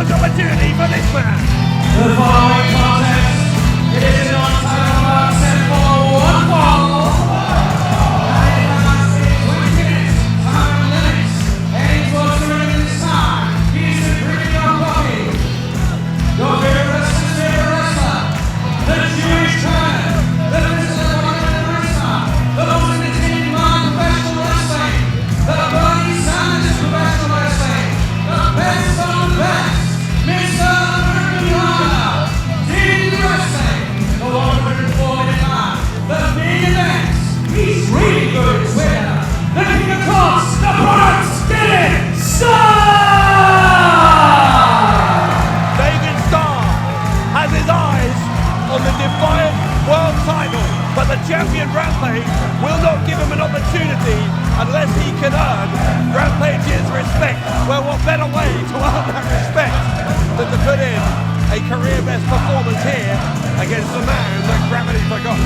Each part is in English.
enormous opportunity for this man. The following contest is an on-title bout set for one fall. And it has a 20 minutes time limit. And he's what's running this time. He's the pretty young puppy. Your favorite wrestler's favorite wrestler. The Jewish Cannon. The physical dominant wrestler. The most entertaining man in professional wrestling. The Bernie Sanders of professional wrestling. The best of the best. Mr. The 149, the big event, he's really good as well. The king of course, the products, David Starr! David Starr has his eyes on the Defiant world title, but the champion Rampage will not give him an opportunity unless he can earn Rampage's respect. Well, what better way to earn that respect than to put in a career best performance here against the man that gravity forgot.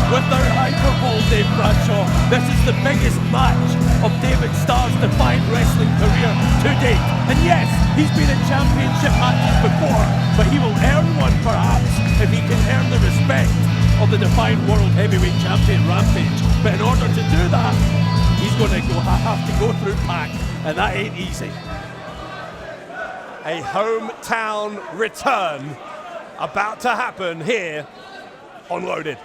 Without hyperbole, Dave Bradshaw, this is the biggest match of David Starr's Defiant wrestling career to date. And yes, he's been in championship matches before, but he will earn one perhaps if he can earn the respect of the Defiant World Heavyweight Champion Rampage. But in order to do that, he's going to have to go through PAC, and that ain't easy. A hometown return about to happen here on Loaded.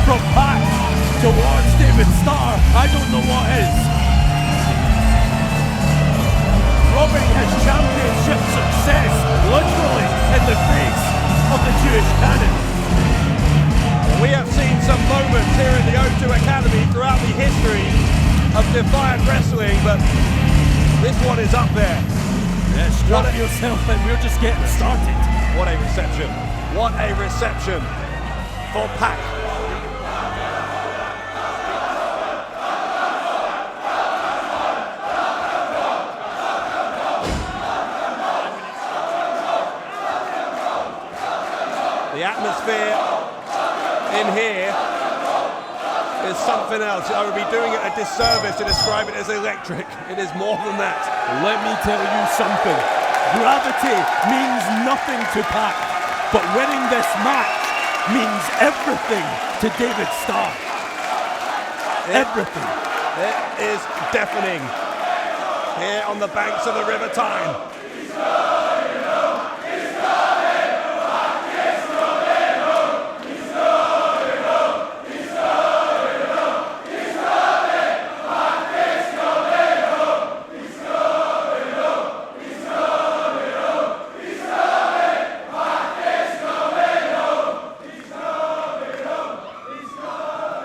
From PAC towards David Starr, I don't know what is. Robbing his championship success literally in the face of the Jewish Cannon. We have seen some moments here in the O2 Academy throughout the history of Defiant Wrestling, but this one is up there. Yeah, strap yourself in, we're just getting started. What a reception. What a reception for PAC. The atmosphere in here is something else. I would be doing it a disservice to describe it as electric. It is more than that. Let me tell you something. Gravity means nothing to PAC, but winning this match means everything to David Starr. Everything. It is deafening here on the banks of the River Tyne.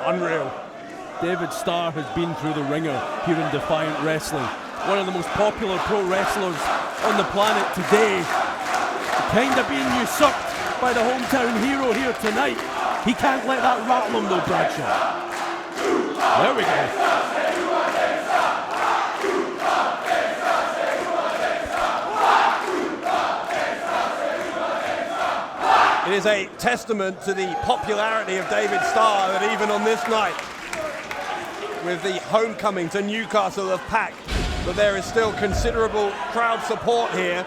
Unreal. David Starr has been through the ringer here in Defiant Wrestling. One of the most popular pro wrestlers on the planet today. Kind of being usurped by the hometown hero here tonight. He can't let that rattle him though, Bradshaw. There we go. It is a testament to the popularity of David Starr that even on this night, with the homecoming to Newcastle of PAC, that there is still considerable crowd support here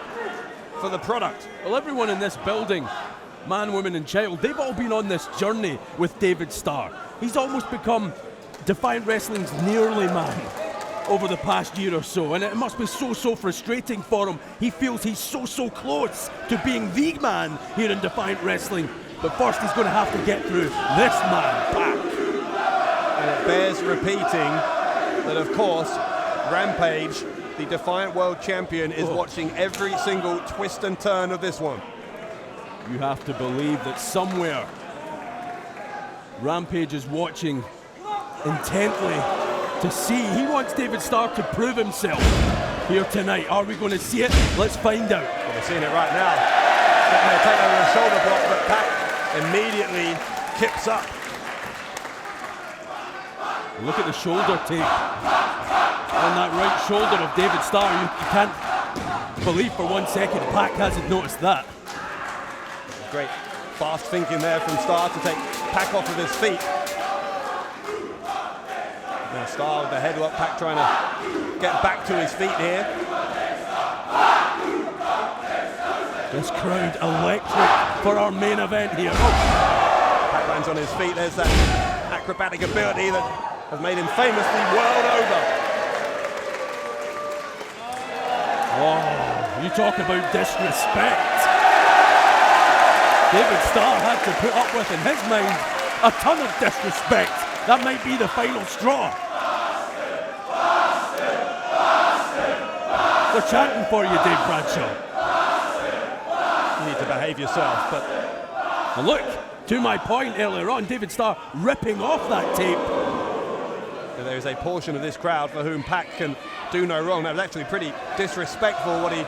for the product. Well, everyone in this building, man, woman and child, they've all been on this journey with David Starr. He's almost become Defiant Wrestling's nearly man over the past year or so, and it must be so frustrating for him. He feels he's so close to being the man here in Defiant Wrestling, but first he's going to have to get through this man, PAC. And it bears repeating that, of course, Rampage, the Defiant World Champion, is watching every single twist and turn of this one. You have to believe that somewhere Rampage is watching intently to see. He wants David Starr to prove himself here tonight. Are we going to see it? Let's find out. Well, we're seeing it right now. They're going to take over a shoulder block, but PAC immediately kips up. Look at the shoulder tape on that right shoulder of David Starr. You can't believe for 1 second PAC hasn't noticed that. Great fast thinking there from Starr to take PAC off of his feet. Now Starr with the headlock, PAC trying to get back to his feet here. This crowd electric for our main event here. PAC lands on his feet. There's that acrobatic ability that has made him famously world over. Oh, you talk about disrespect. David Starr had to put up with, in his mind, a ton of disrespect. That might be the final straw. They're chanting for you, Dave Bradshaw. You need to behave yourself, but... And look, to my point earlier on, David Starr ripping off that tape. There is a portion of this crowd for whom PAC can do no wrong. That was actually pretty disrespectful what he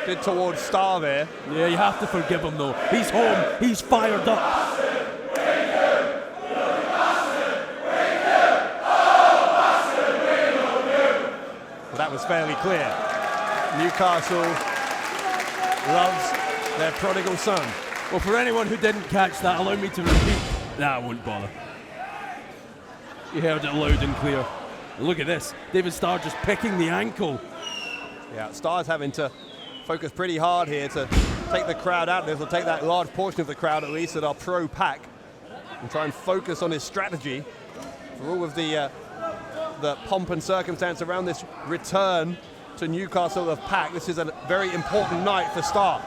did towards Starr there. Yeah, you have to forgive him though. He's home, he's fired up. Well, that was fairly clear. Newcastle loves their prodigal son. Well, for anyone who didn't catch that, allow me to repeat. Nah, I won't bother. You heard it loud and clear. And look at this, David Starr just picking the ankle. Yeah, Starr's having to focus pretty hard here to take the crowd out. They'll take that large portion of the crowd at least that are pro PAC and try and focus on his strategy for all of the pomp and circumstance around this return to Newcastle of PAC. This is a very important night for Starr.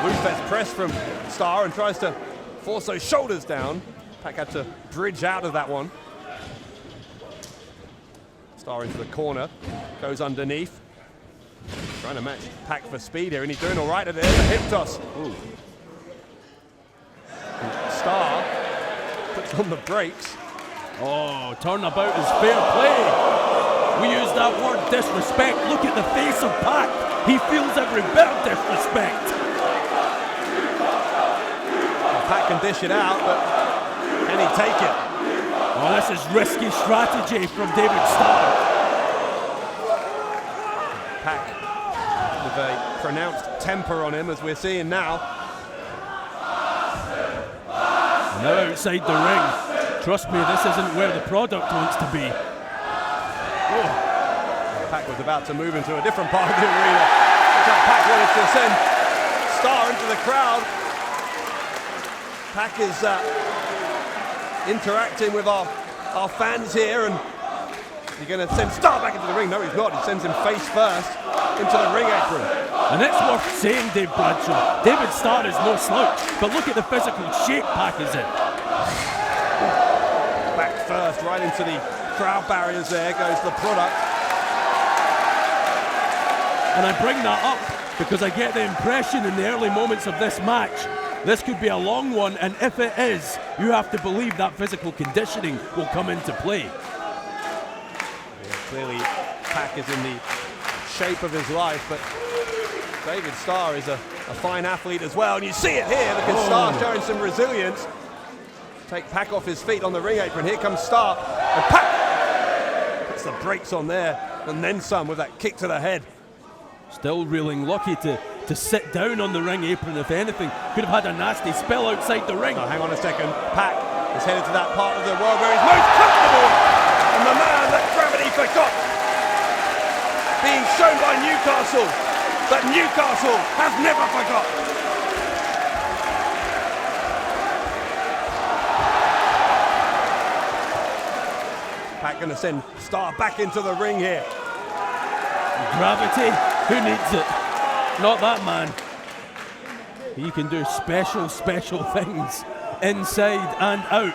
Ruthless press from Starr and tries to force those shoulders down. PAC had to bridge out of that one. Starr into the corner, goes underneath. Trying to match PAC for speed here, and he's doing all right at it. There's a hip toss. Ooh. And Starr puts on the brakes. Oh, turnabout is fair play. We use that word disrespect. Look at the face of PAC. He feels every bit of disrespect. PAC can dish it out, but can he take it? Oh, this is risky strategy from David Starr. PAC with a pronounced temper on him, as we're seeing now. Now outside the ring. Trust me, this isn't where the product wants to be. Oh. PAC was about to move into a different part of the arena. PAC wanted to send Starr into the crowd. PAC is interacting with our fans here, and you're going to send Starr back into the ring. No, he's not. He sends him face first into the ring apron. And it's worth saying, Dave Bradshaw, David Starr is no slouch, but look at the physical shape PAC is in. Back first, right into the crowd barriers. There goes the product. And I bring that up because I get the impression in the early moments of this match, this could be a long one, and if it is, you have to believe that physical conditioning will come into play. Yeah, clearly, PAC is in the shape of his life, but David Starr is a fine athlete as well, and you see it here because Starr showing some resilience. Take PAC off his feet on the ring apron. Here comes Starr, and PAC puts the brakes on there, and then some with that kick to the head. Still reeling, lucky to to sit down on the ring apron, if anything. Could have had a nasty spill outside the ring. Now, hang on a second. PAC is headed to that part of the world where he's most comfortable. And the man that gravity forgot. Being shown by Newcastle that Newcastle has never forgot. PAC going to send Starr back into the ring here. Gravity, who needs it? Not that man. He can do special things inside and out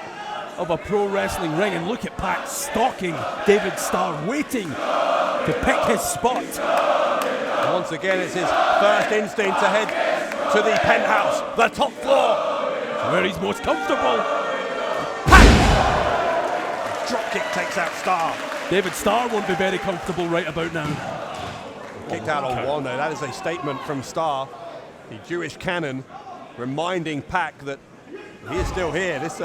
of a pro wrestling ring. And look at PAC stalking David Starr, waiting to pick his spot. And once again, it's his first instinct to head to the penthouse, the top floor, where he's most comfortable. Dropkick takes out Starr. David Starr won't be very comfortable right about now. Kicked out on one though. That is a statement from Starr, the Jewish canon, reminding PAC that he is still here. This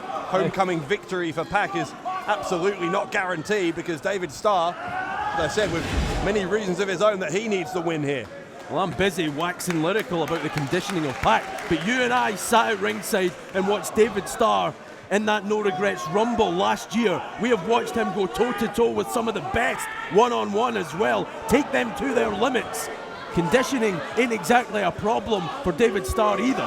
homecoming victory for PAC is absolutely not guaranteed because David Starr, as I said, with many reasons of his own, that he needs the win here. Well, I'm busy waxing lyrical about the conditioning of PAC, but you and I sat at ringside and watched David Starr in that No Regrets Rumble last year. We have watched him go toe-to-toe with some of the best one-on-one as well, take them to their limits. Conditioning ain't exactly a problem for David Starr either.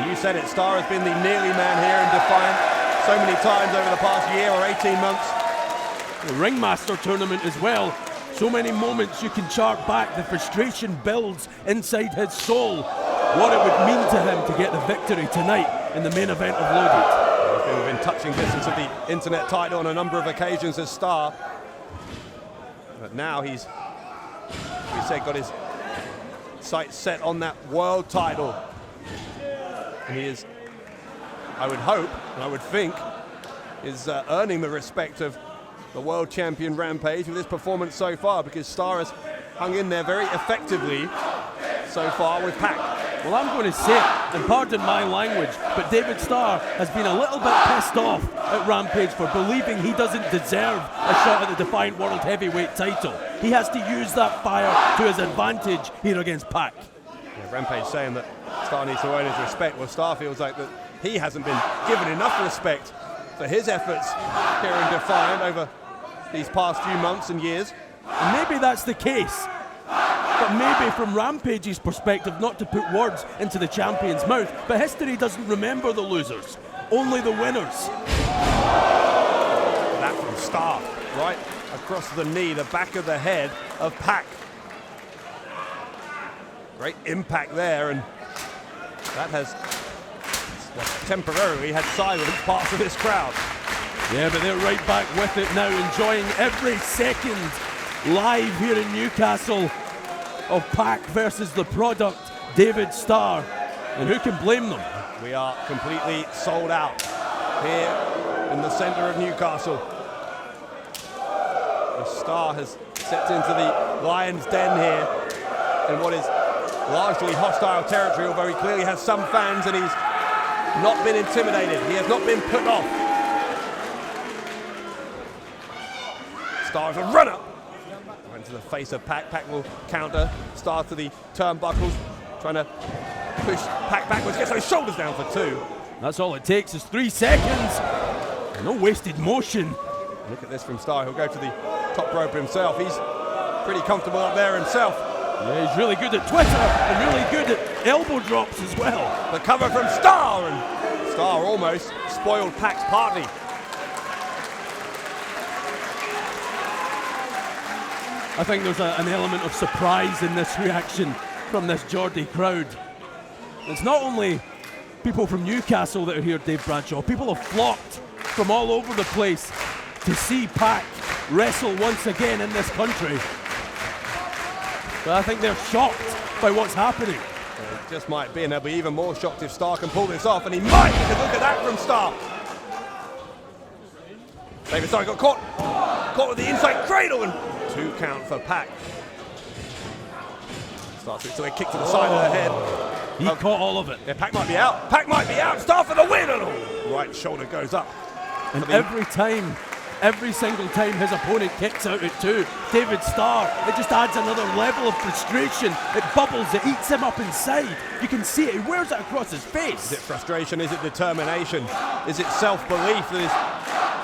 You said it, Starr has been the nearly man here in Defiant so many times over the past year or 18 months. The Ringmaster tournament as well. So many moments you can chart back. The frustration builds inside his soul. What it would mean to him to get the victory tonight in the main event of Loaded. He's been within touching distance of the internet title on a number of occasions as Starr. But now he's, we said, got his sights set on that world title. And he is, I would hope, and I would think, is earning the respect of the world champion Rampage with his performance so far, because Starr has hung in there very effectively so far with PAC. Well, I'm going to say it, and pardon my language, but David Starr has been a little bit pissed off at Rampage for believing he doesn't deserve a shot at the Defiant World Heavyweight title. He has to use that fire to his advantage here against PAC. Yeah, Rampage saying that Starr needs to earn his respect. Well, Starr feels like that he hasn't been given enough respect for his efforts here in Defiant over these past few months and years. And maybe that's the case. But maybe from Rampage's perspective, not to put words into the champion's mouth, but history doesn't remember the losers, only the winners. That from Starr, right across the knee, the back of the head of PAC. Great impact there, and that has temporarily had silenced parts of this crowd. Yeah, but they're right back with it now, enjoying every second live here in Newcastle of PAC versus the product, David Starr. And who can blame them? We are completely sold out here in the centre of Newcastle. The Starr has stepped into the lion's den here in what is largely hostile territory, although he clearly has some fans and he's not been intimidated. He has not been put off. Starr is a runner. Went to the face of PAC. PAC will counter. Starr to the turnbuckles, trying to push PAC backwards, gets those shoulders down for two. That's all it takes is 3 seconds. No wasted motion. Look at this from Starr. He'll go to the top rope himself. He's pretty comfortable up there himself. Yeah, he's really good at Twitter and really good at elbow drops as well. The cover from Starr, and Starr almost spoiled PAC's party. I think there's an element of surprise in this reaction from this Geordie crowd. It's not only people from Newcastle that are here, Dave Bradshaw. People have flocked from all over the place to see PAC wrestle once again in this country. But I think they're shocked by what's happening. It just might be, and they'll be even more shocked if Starr can pull this off, and he might, because look at that from Starr. David Starr got caught with the inside cradle, and 2 count for PAC. Starr to a kick to the side of the head. He caught all of it. Yeah, PAC might be out. PAC might be out. Starr for the win, and right shoulder goes up. And every time every single time his opponent kicks out at 2. David Starr, it just adds another level of frustration. It bubbles, it eats him up inside. You can see it, he wears it across his face. Is it frustration? Is it determination? Is it self-belief that is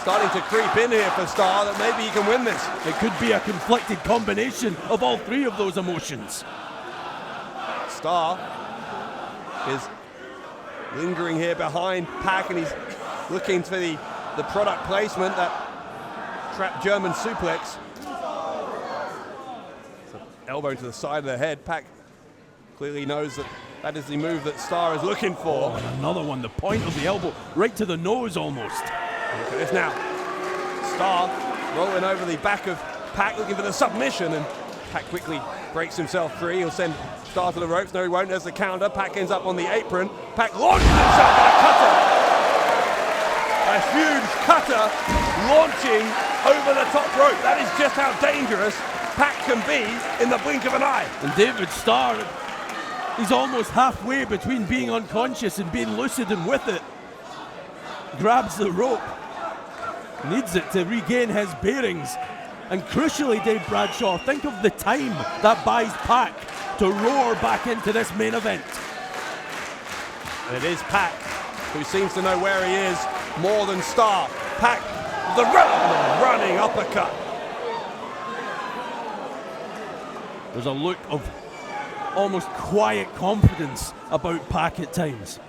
starting to creep in here for Starr, that maybe he can win this? It could be a conflicted combination of all 3 of those emotions. Starr is lingering here behind PAC, and he's looking for the product placement, that trapped German suplex. So elbow to the side of the head. PAC clearly knows that is the move that Starr is looking for. Oh, and another one, the point of the elbow, right to the nose almost. Look at this now. Starr rolling over the back of PAC, looking for the submission, and PAC quickly breaks himself free. He'll send Starr to the ropes. No, he won't. There's the counter. PAC ends up on the apron. PAC launches himself at a cutter. A huge cutter launching over the top rope. That is just how dangerous PAC can be in the blink of an eye. And David Starr, he's almost halfway between being unconscious and being lucid and with it. Grabs the rope, needs it to regain his bearings. And crucially, Dave Bradshaw, think of the time that buys PAC to roar back into this main event. And it is PAC who seems to know where he is more than Starr. PAC, the running uppercut. There's a look of almost quiet confidence about PAC at times.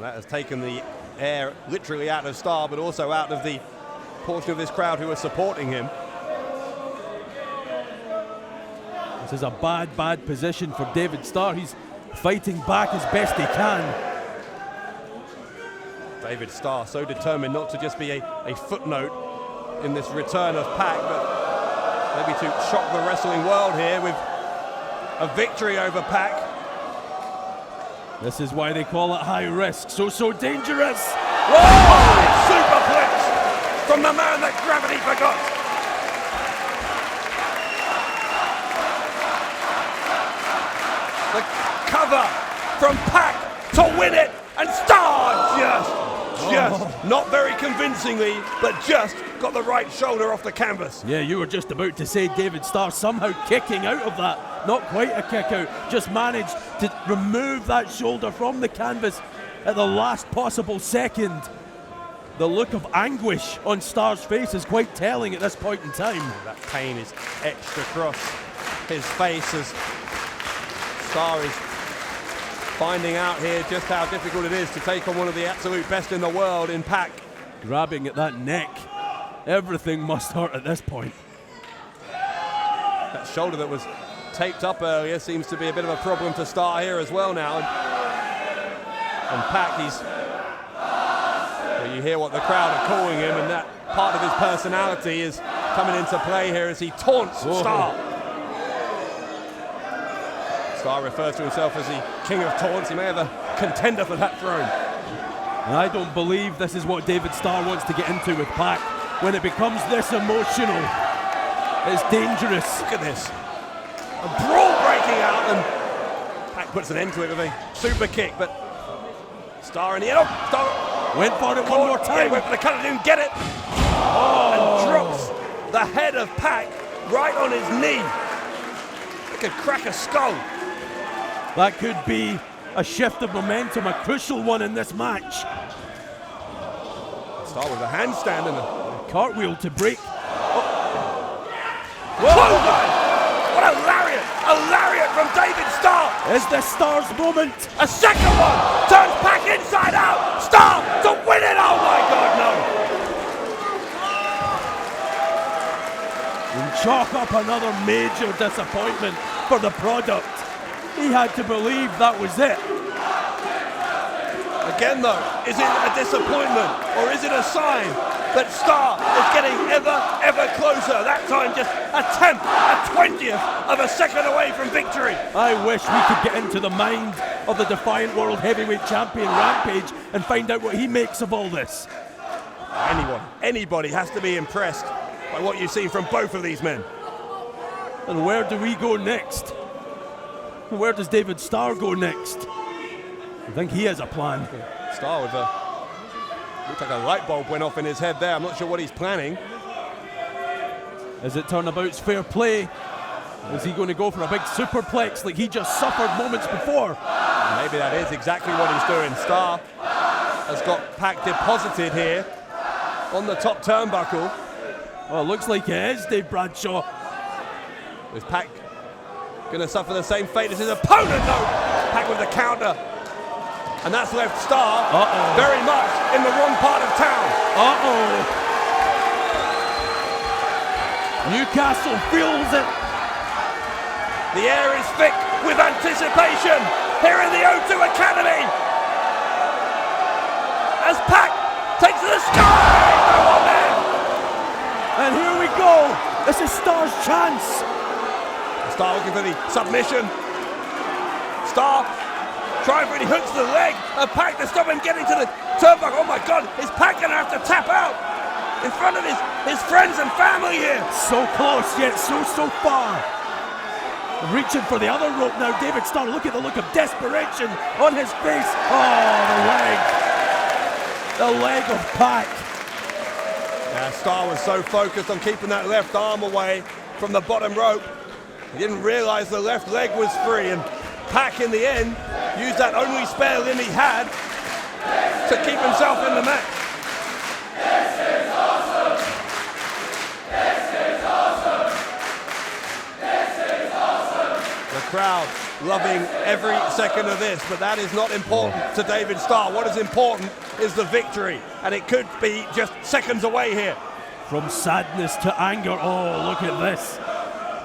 That has taken the air literally out of Starr, but also out of the portion of this crowd who are supporting him. This is a bad position for David Starr. He's fighting back as best he can. David Starr so determined not to just be a footnote in this return of PAC, but maybe to shock the wrestling world here with a victory over PAC. This is why they call it high risk. So dangerous. Whoa! Superplex from the man that gravity forgot. The cover from PAC to win it, and Starr just not very convincingly, but just got the right shoulder off the canvas. Yeah, you were just about to say David Starr somehow kicking out of that. Not quite a kick out, just managed to remove that shoulder from the canvas at the last possible second. The look of anguish on Starr's face is quite telling at this point in time. That pain is etched across his face as Starr is finding out here just how difficult it is to take on one of the absolute best in the world in PAC. Grabbing at that neck. Everything must hurt at this point. That shoulder that was taped up earlier seems to be a bit of a problem for Starr here as well now. And PAC, you hear what the crowd are calling him, and that part of his personality is coming into play here as he taunts Starr. Starr refers to himself as the king of taunts. He may have a contender for that throne. And I don't believe this is what David Starr wants to get into with PAC. When it becomes this emotional, it's dangerous. Look at this. A brawl breaking out, and PAC puts an end to it with a super kick, but Starr in the end. Oh, Starr went for it one more time. Yeah, went for the cutter, didn't get it. And drops the head of PAC right on his knee. It could crack a skull. That could be a shift of momentum, a crucial one in this match. Starr with a handstand and a cartwheel to break. Whoa! What a lariat! A lariat from David Starr! Is this Starr's moment? A second one! Turns PAC inside out! Starr to win it! Oh my God, no! And chalk up another major disappointment for the product. He had to believe that was it. Again though, is it a disappointment or is it a sign that Starr is getting ever closer? That time just a 20th of a second away from victory. I wish we could get into the mind of the Defiant World Heavyweight Champion Rampage and find out what he makes of all this. Anybody has to be impressed by what you've seen from both of these men. And where do we go next? Where does David Starr go next? I think he has a plan. Starr with looks like a light bulb went off in his head there. I'm not sure what he's planning. Is it turnabout's fair play? Is he going to go for a big superplex like he just suffered moments before? Maybe that is exactly what he's doing. Starr has got PAC deposited here on the top turnbuckle. Well, it looks like it is, Dave Bradshaw. Is PAC going to suffer the same fate as his opponent? No! PAC with the counter. And that's left Starr very much in the wrong part of town. Newcastle feels it. The air is thick with anticipation here in the O2 Academy. As PAC takes to the sky. No one there. And here we go. This is Starr's chance. Starr looking for the submission. Starr trying for it. He hooks the leg of PAC to stop him getting to the turnbuckle. Oh my God, is PAC going to have to tap out in front of his friends and family here? So close, yet so far. Reaching for the other rope now. David Starr, look at the look of desperation on his face. Oh, the leg. The leg of PAC. Yeah, Starr was so focused on keeping that left arm away from the bottom rope. He didn't realize the left leg was free, and PAC in the end used that only spare limb he had to keep himself in the match. This is awesome! This is awesome! This is awesome! The crowd loving every second of this, but that is not important to David Starr. What is important is the victory, and it could be just seconds away here. From sadness to anger. Oh, look at this.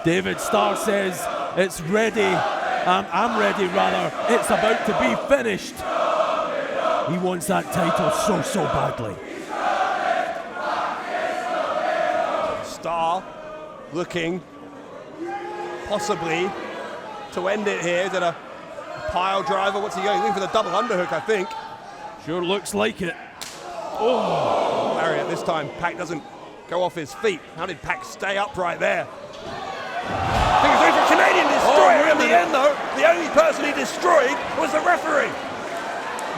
David Starr says it's ready. I'm ready, rather. It's about to be finished. He wants that title so badly. Starr looking possibly to end it here. Is it a pile driver? What's he going? He's looking for the double underhook, I think. Sure looks like it. Oh, Lariat this time. PAC doesn't go off his feet. How did PAC stay upright there? I think he's going for Canadian Destroyer in the end, though. The only person he destroyed was the referee.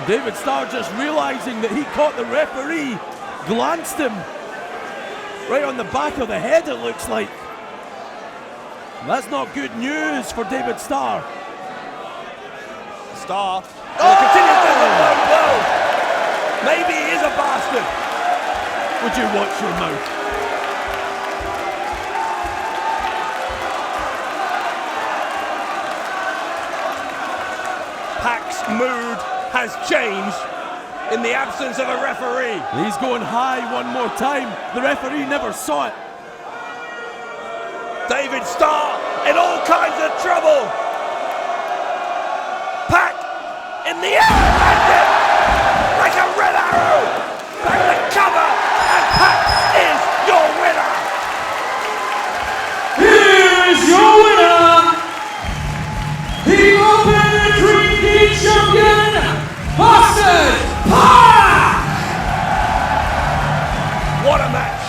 David Starr just realizing that he caught the referee, glanced him right on the back of the head, it looks like. That's not good news for David Starr. Starr continues to the low blow. Maybe he is a bastard. Would you watch your mouth? PAC's mood has changed in the absence of a referee. He's going high one more time. The referee never saw it. David Starr in all kinds of trouble. PAC in the air, landed like a red arrow. Back to cover, and PAC is your winner. Here's your winner, the Open Dream Team champion, Bastard PAC! What a match.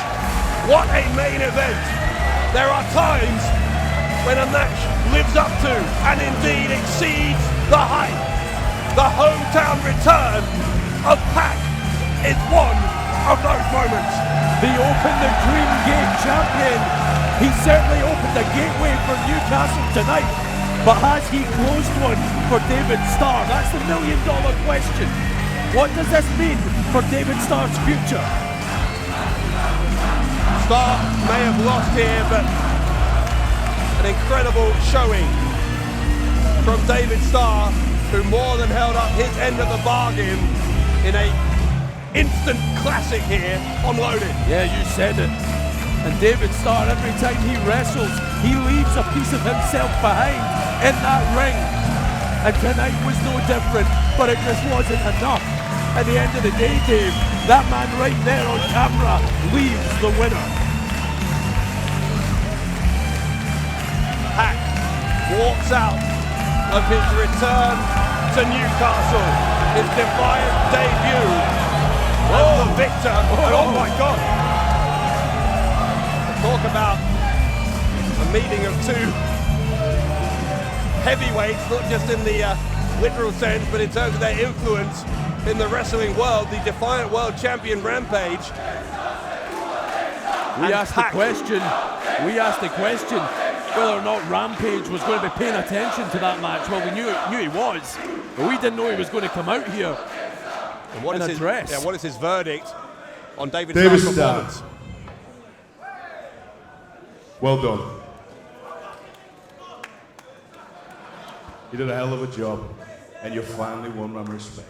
What a main event. There are times when a match lives up to and indeed exceeds the hype. The hometown return of PAC is one of those moments. The Open the Dream Gate champion. He certainly opened the gateway for Newcastle tonight, but has he closed one for David Starr? That's the million-dollar question. What does this mean for David Starr's future? Starr may have lost here, but an incredible showing from David Starr, who more than held up his end of the bargain in a instant classic here on Loaded. Yeah, you said it. And David Starr, every time he wrestles, he leaves a piece of himself behind in that ring. And tonight was no different, but it just wasn't enough. At the end of the day, Dave, that man right there on camera leaves the winner. PAC walks out of his return to Newcastle, his Defiant debut as the victor. And oh my God! Talk about a meeting of two heavyweights, not just in the literal sense, but in terms of their influence in the wrestling world. The Defiant World Champion Rampage. We asked the question, We asked the question whether or not Rampage was going to be paying attention to that match. Well, we knew he was, but we didn't know he was going to come out here and what in is a dress. Yeah, what is his verdict on David David Starr's Starr. performance? Well done. You did a hell of a job, and you finally won my respect.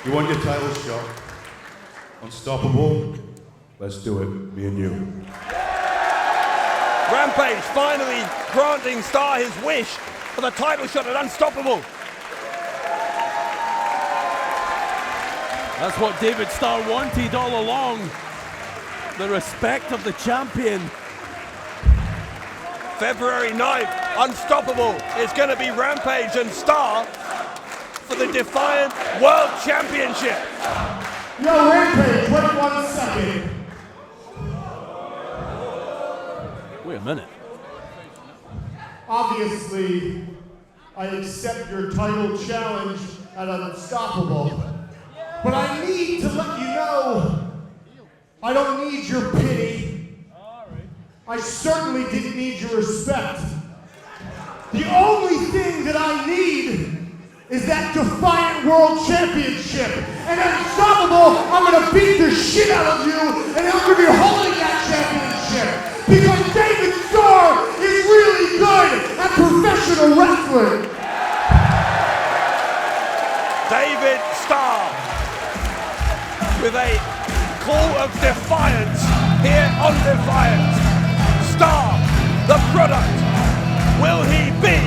You won your title shot. Unstoppable. Let's do it, me and you. Rampage finally granting Starr his wish for the title shot at Unstoppable. That's what David Starr wanted all along. The respect of the champion. February 9th, Unstoppable is going to be Rampage and Starr for the Defiant World Championship. Yo, Rampage, wait 1 second. Wait a minute. Obviously, I accept your title challenge at Unstoppable. But I need to let you know, I don't need your pity. I certainly didn't need your respect. The only thing that I need is that Defiant World Championship. And Unstoppable, I'm gonna beat the shit out of you, and I'm gonna be holding that championship. Because David Starr is really good at professional wrestling. David Starr with a call of defiance here on Defiant. Starr, the product. Will he be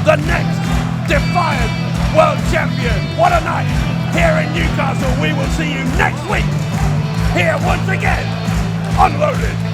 the next Defiant World Champion? What a night here in Newcastle. We will see you next week here once again on Loaded.